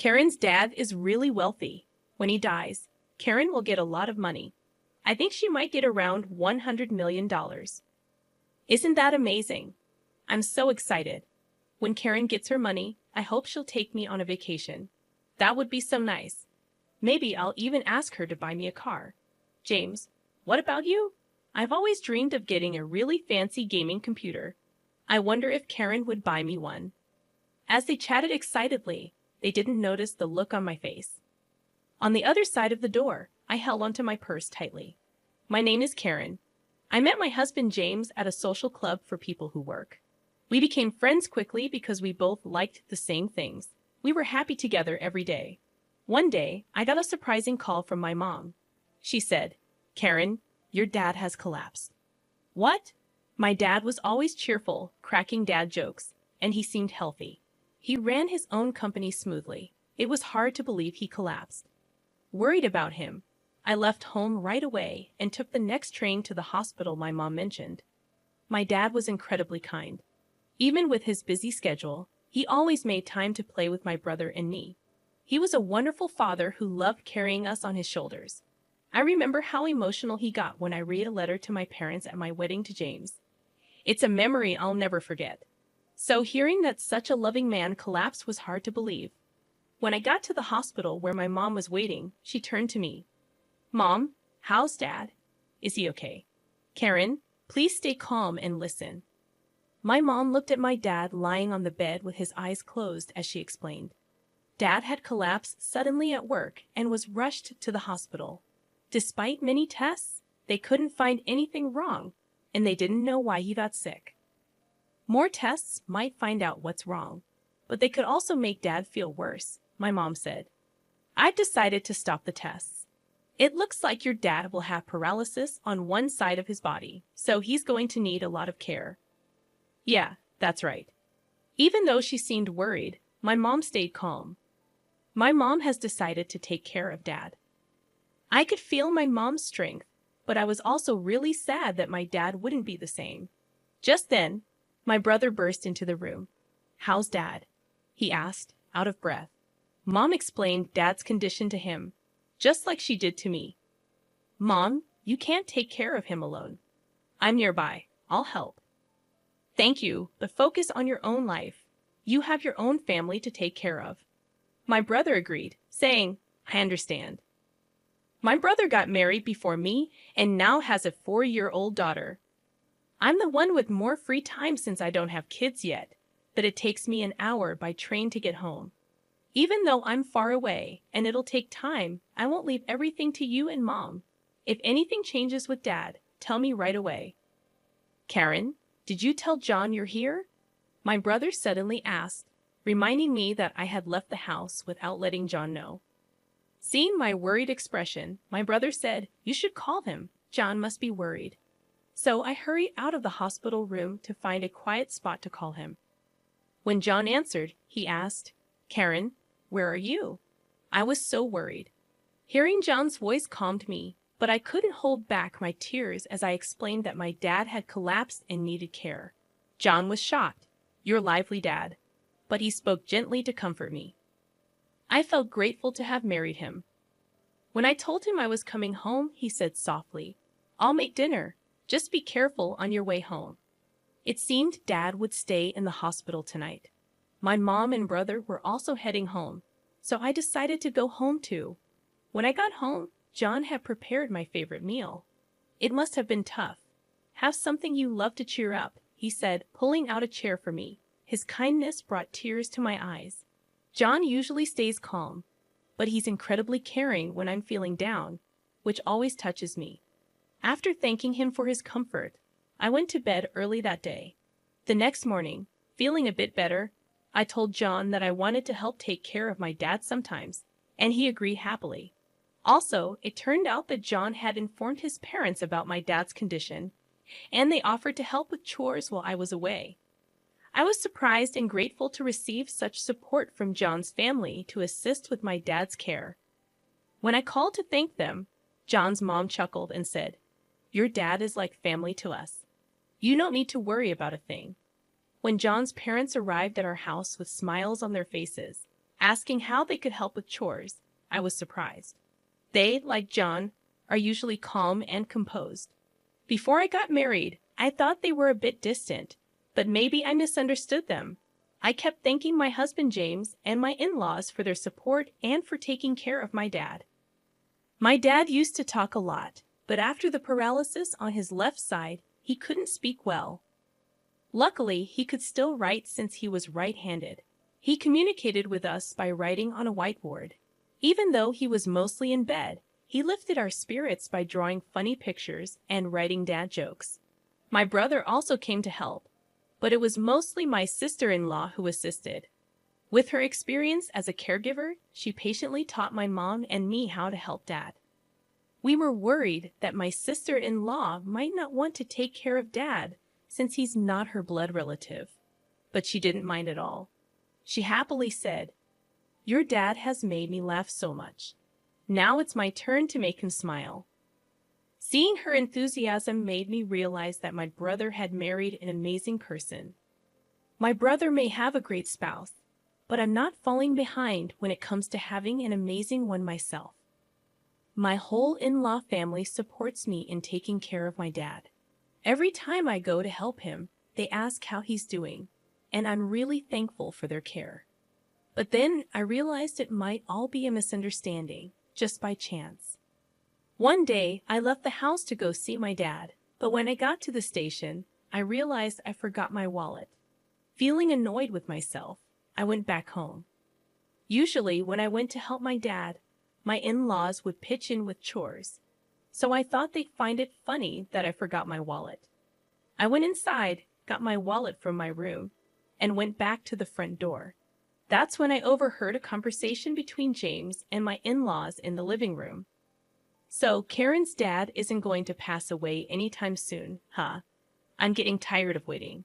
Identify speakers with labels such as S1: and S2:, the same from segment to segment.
S1: Karen's dad is really wealthy. When he dies, Karen will get a lot of money. I think she might get around $100 million. Isn't that amazing? I'm so excited. When Karen gets her money, I hope she'll take me on a vacation. That would be so nice. Maybe I'll even ask her to buy me a car. James, what about you? I've always dreamed of getting a really fancy gaming computer. I wonder if Karen would buy me one. As they chatted excitedly, they didn't notice the look on my face. On the other side of the door, I held onto my purse tightly. My name is Karen. I met my husband James at a social club for people who work. We became friends quickly because we both liked the same things. We were happy together every day. One day, I got a surprising call from my mom. She said, "Karen, your dad has collapsed." What? My dad was always cheerful, cracking dad jokes, and he seemed healthy. He ran his own company smoothly. It was hard to believe he collapsed. Worried about him, I left home right away and took the next train to the hospital my mom mentioned. My dad was incredibly kind. Even with his busy schedule, he always made time to play with my brother and me. He was a wonderful father who loved carrying us on his shoulders. I remember how emotional he got when I read a letter to my parents at my wedding to James. It's a memory I'll never forget. So hearing that such a loving man collapsed was hard to believe. When I got to the hospital where my mom was waiting, she turned to me. "Mom, how's Dad? Is he okay? Karen, please stay calm and listen." My mom looked at my dad lying on the bed with his eyes closed as she explained. Dad had collapsed suddenly at work and was rushed to the hospital. Despite many tests, they couldn't find anything wrong, and they didn't know why he got sick. More tests might find out what's wrong, but they could also make Dad feel worse, my mom said. I've decided to stop the tests. It looks like your dad will have paralysis on one side of his body, so he's going to need a lot of care. Yeah, that's right. Even though she seemed worried, my mom stayed calm. My mom has decided to take care of Dad. I could feel my mom's strength, but I was also really sad that my dad wouldn't be the same. Just then, my brother burst into the room. "How's Dad?" he asked, out of breath. Mom explained Dad's condition to him, just like she did to me. "Mom, you can't take care of him alone. I'm nearby. I'll help." "Thank you, but focus on your own life. You have your own family to take care of." My brother agreed, saying, "I understand." My brother got married before me and now has a 4-year-old daughter. I'm the one with more free time since I don't have kids yet, but it takes me an hour by train to get home. Even though I'm far away and it'll take time, I won't leave everything to you and Mom. If anything changes with Dad, tell me right away. "Karen, did you tell John you're here?" My brother suddenly asked, reminding me that I had left the house without letting John know. Seeing my worried expression, my brother said, "You should call him. John must be worried." So I hurried out of the hospital room to find a quiet spot to call him. When John answered, he asked, "Karen, where are you?" I was so worried. Hearing John's voice calmed me, but I couldn't hold back my tears as I explained that my dad had collapsed and needed care. John was shocked. "Your lively dad." But he spoke gently to comfort me. I felt grateful to have married him. When I told him I was coming home, he said softly, "I'll make dinner. Just be careful on your way home." It seemed Dad would stay in the hospital tonight. My mom and brother were also heading home, so I decided to go home too. When I got home, John had prepared my favorite meal. It must have been tough. "Have something you love to cheer up," he said, pulling out a chair for me. His kindness brought tears to my eyes. John usually stays calm, but he's incredibly caring when I'm feeling down, which always touches me. After thanking him for his comfort, I went to bed early that day. The next morning, feeling a bit better, I told John that I wanted to help take care of my dad sometimes, and he agreed happily. Also, it turned out that John had informed his parents about my dad's condition, and they offered to help with chores while I was away. I was surprised and grateful to receive such support from John's family to assist with my dad's care. When I called to thank them, John's mom chuckled and said, "Your dad is like family to us. You don't need to worry about a thing." When John's parents arrived at our house with smiles on their faces, asking how they could help with chores. I was surprised. They, like John, are usually calm and composed. Before I got married, I thought they were a bit distant, but maybe I misunderstood them. I kept thanking my husband James and my in-laws for their support and for taking care of my dad. My dad used to talk a lot, but after the paralysis on his left side, he couldn't speak well. Luckily, he could still write since he was right-handed. He communicated with us by writing on a whiteboard. Even though he was mostly in bed, he lifted our spirits by drawing funny pictures and writing dad jokes. My brother also came to help, but it was mostly my sister-in-law who assisted. With her experience as a caregiver, she patiently taught my mom and me how to help Dad. We were worried that my sister-in-law might not want to take care of Dad since he's not her blood relative, but she didn't mind at all. She happily said, "Your dad has made me laugh so much. Now it's my turn to make him smile." Seeing her enthusiasm made me realize that my brother had married an amazing person. My brother may have a great spouse, but I'm not falling behind when it comes to having an amazing one myself. My whole in-law family supports me in taking care of my dad. Every time I go to help him, they ask how he's doing, and I'm really thankful for their care. But then I realized it might all be a misunderstanding, just by chance. One day, I left the house to go see my dad, but when I got to the station, I realized I forgot my wallet. Feeling annoyed with myself, I went back home. Usually, when I went to help my dad, my in-laws would pitch in with chores, so I thought they'd find it funny that I forgot my wallet. I went inside, got my wallet from my room, and went back to the front door. That's when I overheard a conversation between James and my in-laws in the living room. "So, Karen's dad isn't going to pass away anytime soon, huh? I'm getting tired of waiting."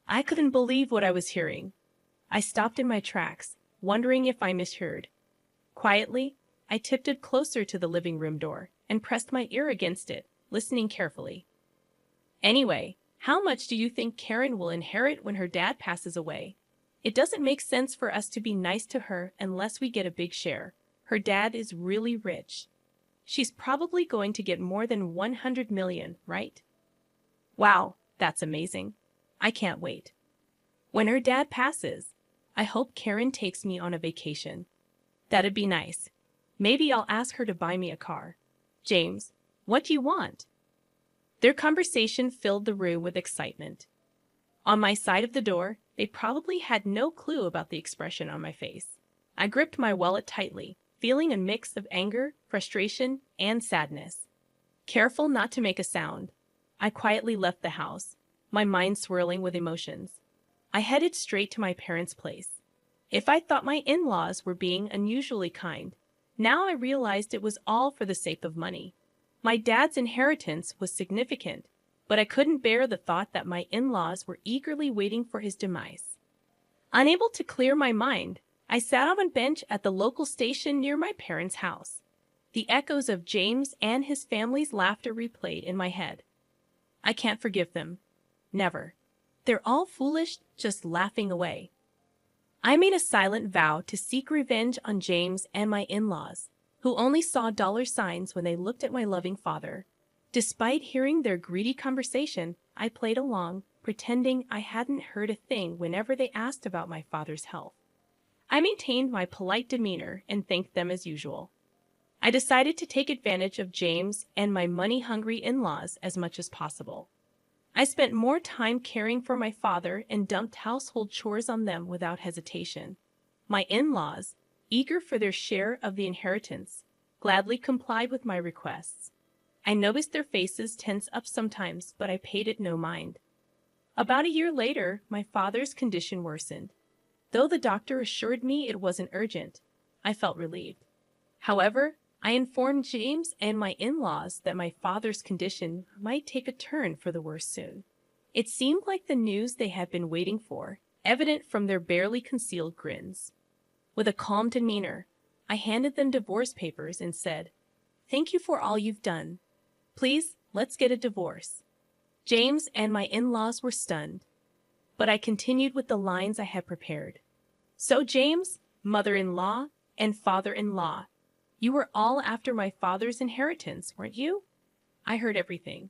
S1: I couldn't believe what I was hearing. I stopped in my tracks, wondering if I misheard. Quietly, I tiptoed closer to the living room door and pressed my ear against it, listening carefully. "Anyway, how much do you think Karen will inherit when her dad passes away? It doesn't make sense for us to be nice to her unless we get a big share. Her dad is really rich. She's probably going to get more than 100 million, right?" Wow, that's amazing. I can't wait. When her dad passes, I hope Karen takes me on a vacation. That'd be nice. Maybe I'll ask her to buy me a car. "James, what do you want?" Their conversation filled the room with excitement. On my side of the door, they probably had no clue about the expression on my face. I gripped my wallet tightly, feeling a mix of anger, frustration, and sadness. Careful not to make a sound, I quietly left the house, my mind swirling with emotions. I headed straight to my parents' place. If I thought my in-laws were being unusually kind, now I realized it was all for the sake of money. My dad's inheritance was significant, but I couldn't bear the thought that my in-laws were eagerly waiting for his demise. Unable to clear my mind, I sat on a bench at the local station near my parents' house. The echoes of James and his family's laughter replayed in my head. I can't forgive them. Never. They're all foolish, just laughing away. I made a silent vow to seek revenge on James and my in-laws, who only saw dollar signs when they looked at my loving father. Despite hearing their greedy conversation, I played along, pretending I hadn't heard a thing whenever they asked about my father's health. I maintained my polite demeanor and thanked them as usual. I decided to take advantage of James and my money-hungry in-laws as much as possible. I spent more time caring for my father and dumped household chores on them without hesitation. My in-laws, eager for their share of the inheritance, gladly complied with my requests. I noticed their faces tense up sometimes, but I paid it no mind. About a year later, my father's condition worsened. Though the doctor assured me it wasn't urgent, I felt relieved. However, I informed James and my in-laws that my father's condition might take a turn for the worse soon. It seemed like the news they had been waiting for, evident from their barely concealed grins. With a calm demeanor, I handed them divorce papers and said, "Thank you for all you've done. Please, let's get a divorce." James and my in-laws were stunned, but I continued with the lines I had prepared. So James, mother-in-law, and father-in-law, you were all after my father's inheritance, weren't you? I heard everything.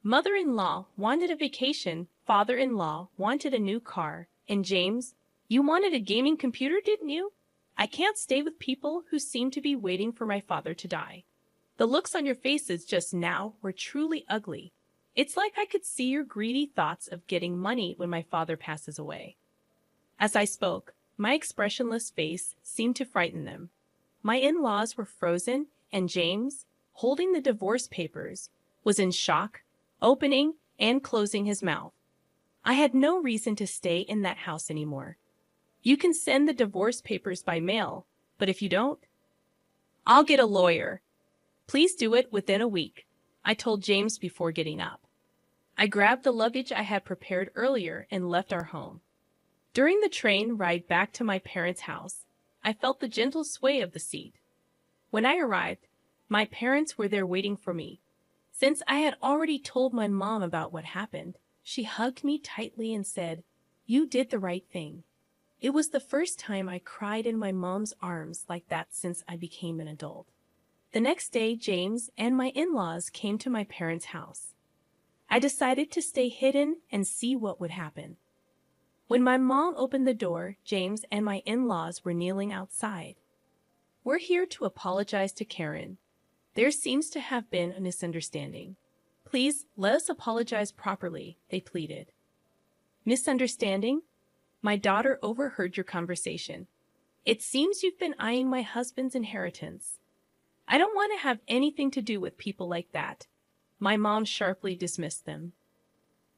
S1: Mother-in-law wanted a vacation, father-in-law wanted a new car, and James, you wanted a gaming computer, didn't you? I can't stay with people who seem to be waiting for my father to die. The looks on your faces just now were truly ugly. It's like I could see your greedy thoughts of getting money when my father passes away. As I spoke, my expressionless face seemed to frighten them. My in-laws were frozen, and James, holding the divorce papers, was in shock, opening and closing his mouth. I had no reason to stay in that house anymore. You can send the divorce papers by mail, but if you don't, I'll get a lawyer. Please do it within a week, I told James before getting up. I grabbed the luggage I had prepared earlier and left our home. During the train ride back to my parents' house, I felt the gentle sway of the seat. When I arrived, my parents were there waiting for me. Since I had already told my mom about what happened, she hugged me tightly and said, "You did the right thing." It was the first time I cried in my mom's arms like that since I became an adult. The next day, James and my in-laws came to my parents' house. I decided to stay hidden and see what would happen. When my mom opened the door, James and my in-laws were kneeling outside. "We're here to apologize to Karen. There seems to have been a misunderstanding. Please let us apologize properly," they pleaded. "Misunderstanding? My daughter overheard your conversation. It seems you've been eyeing my husband's inheritance. I don't want to have anything to do with people like that." My mom sharply dismissed them.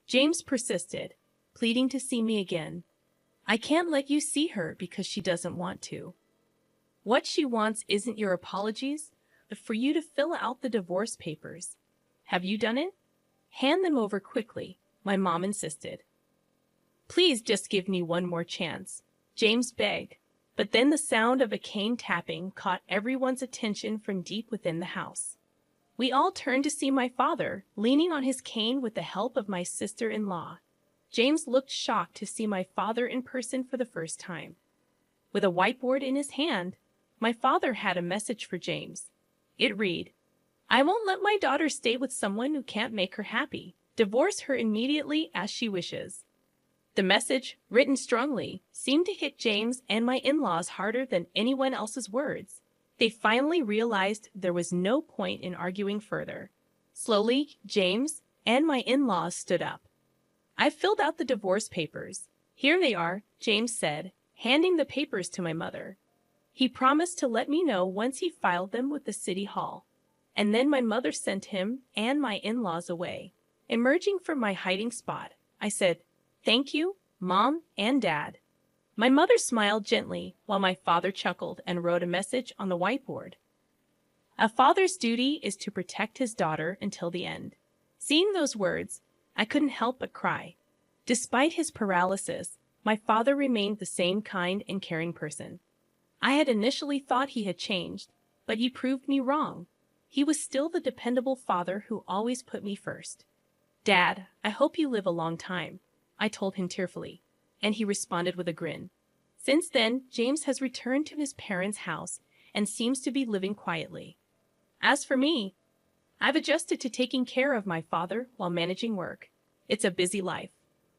S1: James persisted, pleading to see me again. "I can't let you see her because she doesn't want to. What she wants isn't your apologies, but for you to fill out the divorce papers. Have you done it? Hand them over quickly," my mom insisted. "Please just give me one more chance," James begged, but then the sound of a cane tapping caught everyone's attention from deep within the house. We all turned to see my father, leaning on his cane with the help of my sister-in-law. James looked shocked to see my father in person for the first time. With a whiteboard in his hand, my father had a message for James. It read, "I won't let my daughter stay with someone who can't make her happy. Divorce her immediately as she wishes." The message, written strongly, seemed to hit James and my in-laws harder than anyone else's words. They finally realized there was no point in arguing further. Slowly, James and my in-laws stood up. "I filled out the divorce papers. Here they are," James said, handing the papers to my mother. He promised to let me know once he filed them with the city hall. And then my mother sent him and my in-laws away. Emerging from my hiding spot, I said, "Thank you, Mom and Dad." My mother smiled gently while my father chuckled and wrote a message on the whiteboard. "A father's duty is to protect his daughter until the end." Seeing those words, I couldn't help but cry. Despite his paralysis, my father remained the same kind and caring person. I had initially thought he had changed, but he proved me wrong. He was still the dependable father who always put me first. "Dad, I hope you live a long time," I told him tearfully, and he responded with a grin. Since then, James has returned to his parents' house and seems to be living quietly. As for me, I've adjusted to taking care of my father while managing work. It's a busy life,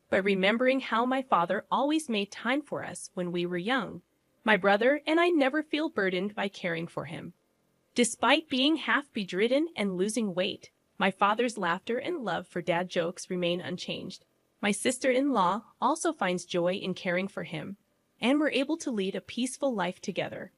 S1: but remembering how my father always made time for us when we were young, my brother and I never feel burdened by caring for him. Despite being half bedridden and losing weight, my father's laughter and love for dad jokes remain unchanged. My sister-in-law also finds joy in caring for him, and we're able to lead a peaceful life together.